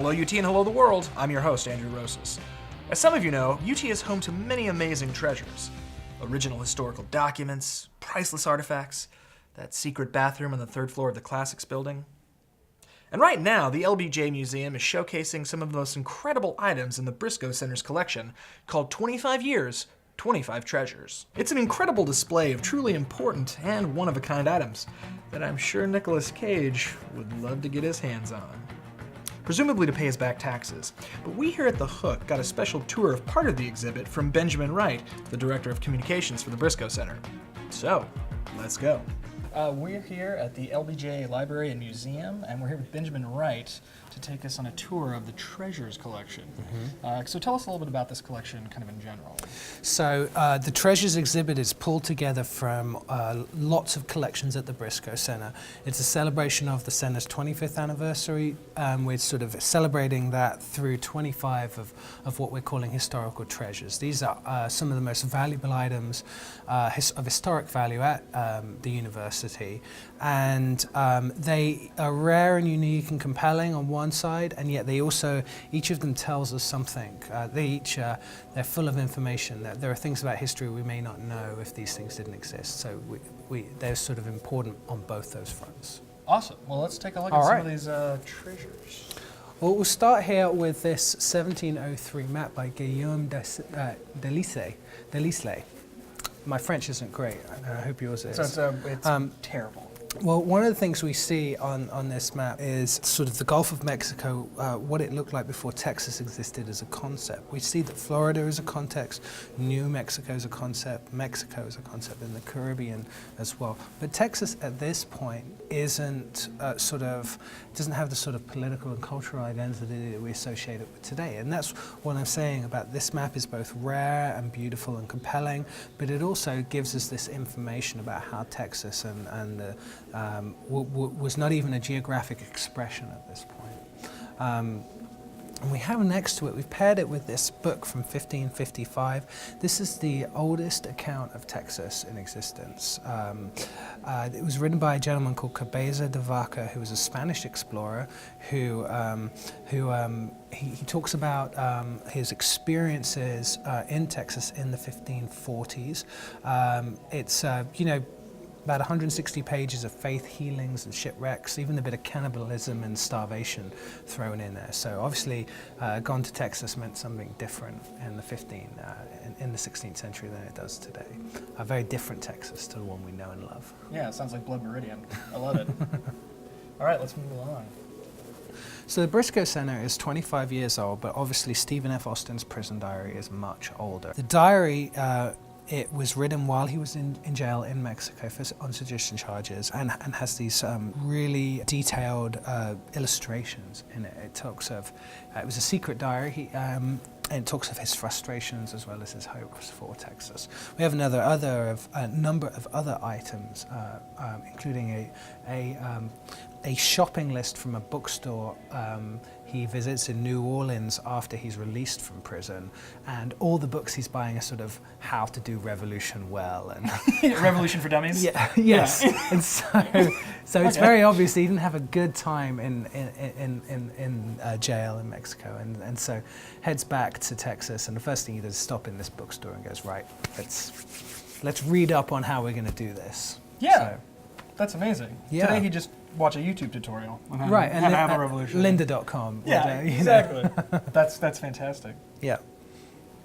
Hello UT and hello the world, I'm your host, Andrew Rosas. As some of you know, UT is home to many amazing treasures. Original historical documents, priceless artifacts, that secret bathroom on the third floor of the Classics building. And right now, the LBJ Museum is showcasing some of the most incredible items in the Briscoe Center's collection, called 25 Years, 25 Treasures. It's an incredible display of truly important and one-of-a-kind items that I'm sure Nicolas Cage would love to get his hands on. Presumably to pay his back taxes. But we here at The Hook got a special tour of part of the exhibit from Benjamin Wright, the Director of Communications for the Briscoe Center. So, let's go. We're here at the LBJ Library and Museum, and we're here with Benjamin Wright to take us on a tour of the treasures collection. So tell us a little bit about this collection kind of in general. So the treasures exhibit is pulled together from lots of collections at the Briscoe Center. It's a celebration of the center's 25th anniversary. We're sort of celebrating that through 25 of what we're calling historical treasures. These are some of the most valuable items of historic value at the university, and they are rare and unique and compelling on one side, and yet they also, each of them tells us something. They're full of information. There are things about history we may not know if these things didn't exist, so they're sort of important on both those fronts. Awesome. Well, let's take a look at some of these treasures. Well, we'll start here with this 1703 map by Guillaume Delisle. My French isn't great. I hope yours is. So it's terrible. Well, one of the things we see on this map is sort of the Gulf of Mexico, what it looked like before Texas existed as a concept. We see that Florida is a context, New Mexico is a concept, Mexico is a concept, and the Caribbean as well. But Texas at this point doesn't have the sort of political and cultural identity that we associate it with today. And that's what I'm saying about this map is both rare and beautiful and compelling, but it also gives us this information about how Texas was not even a geographic expression at this point. And we have next to it, we've paired it with this book from 1555. This is the oldest account of Texas in existence. It was written by a gentleman called Cabeza de Vaca, who was a Spanish explorer who talks about his experiences in Texas in the 1540s. It's, about 160 pages of faith healings and shipwrecks, even a bit of cannibalism and starvation thrown in there. So obviously, gone to Texas meant something different in the 16th century than it does today. A very different Texas to the one we know and love. Yeah, it sounds like Blood Meridian. I love it. All right, let's move along. So the Briscoe Center is 25 years old, but obviously Stephen F. Austin's prison diary is much older. The diary it was written while he was in jail in Mexico on sedition charges, and has these really detailed illustrations in it. It talks of, it was a secret diary, and it talks of his frustrations as well as his hopes for Texas. We have a number of other items, including a shopping list from a bookstore he visits in New Orleans after he's released from prison, and all the books he's buying are sort of how to do revolution well and Revolution for Dummies. Yeah, yes, yeah. And so it's very obvious he didn't have a good time in jail in Mexico, and so heads back to Texas, and the first thing he does is stop in this bookstore and goes, right, let's read up on how we're going to do this. Yeah. So, that's amazing. Yeah. Today he just watch a YouTube tutorial on how, right, how to have a revolution. Lynda.com. Yeah, exactly. That's fantastic. Yeah.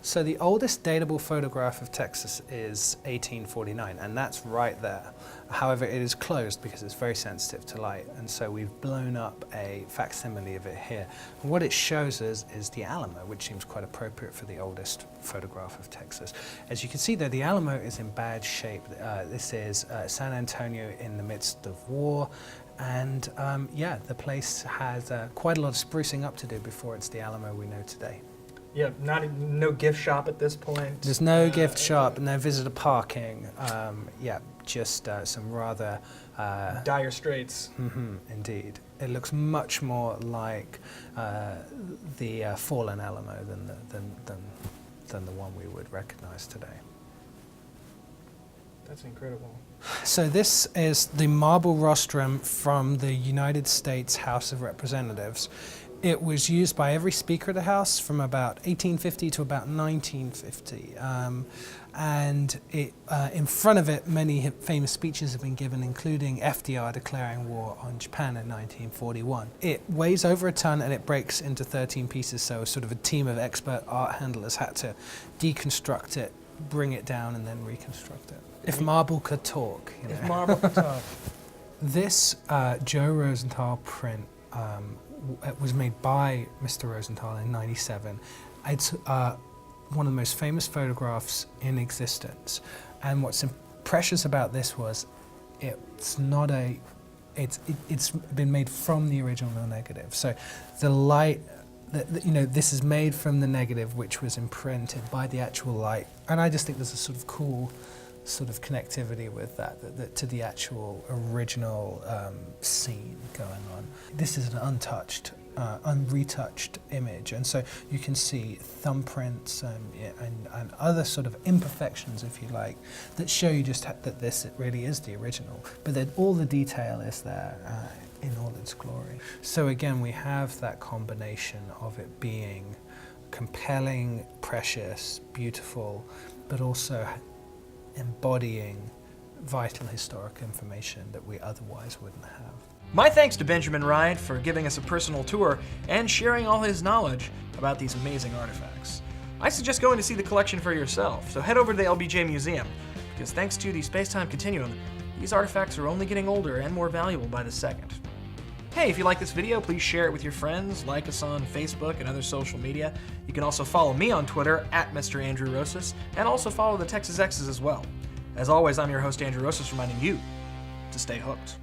So the oldest datable photograph of Texas is 1849, and that's right there. However, it is closed because it's very sensitive to light, and so we've blown up a facsimile of it here. And what it shows us is the Alamo, which seems quite appropriate for the oldest photograph of Texas. As you can see there, the Alamo is in bad shape. This is San Antonio in the midst of war, and yeah, the place has quite a lot of sprucing up to do before it's the Alamo we know today. Yeah, no gift shop at this point. There's no gift shop, no visitor parking. Yeah, just some rather dire straits. Indeed, it looks much more like the fallen Alamo than the one we would recognize today. That's incredible. So this is the marble rostrum from the United States House of Representatives. It was used by every speaker of the House from about 1850 to about 1950. And in front of it, many famous speeches have been given, including FDR declaring war on Japan in 1941. It weighs over a ton and it breaks into 13 pieces, so sort of a team of expert art handlers had to deconstruct it, bring it down, and then reconstruct it. If marble could talk. You know. If marble could talk. This Joe Rosenthal print was made by Mr. Rosenthal in '97. It's one of the most famous photographs in existence. And what's precious about this was it's been made from the original negative. So the light, this is made from the negative, which was imprinted by the actual light. And I just think there's a sort of cool sort of connectivity with that to the actual original scene going on. This is an untouched, unretouched image, and so you can see thumbprints and other sort of imperfections, if you like, that show you just that this really is the original. But then all the detail is there in all its glory. So again, we have that combination of it being compelling, precious, beautiful, but also embodying vital historic information that we otherwise wouldn't have. My thanks to Benjamin Ride for giving us a personal tour and sharing all his knowledge about these amazing artifacts. I suggest going to see the collection for yourself, so head over to the LBJ Museum, because thanks to the space-time continuum, these artifacts are only getting older and more valuable by the second. Hey, if you like this video, please share it with your friends, like us on Facebook and other social media. You can also follow me on Twitter @Mr. Andrew Rosas, and also follow the Texas Exes as well. As always, I'm your host, Andrew Rosas, reminding you to stay hooked.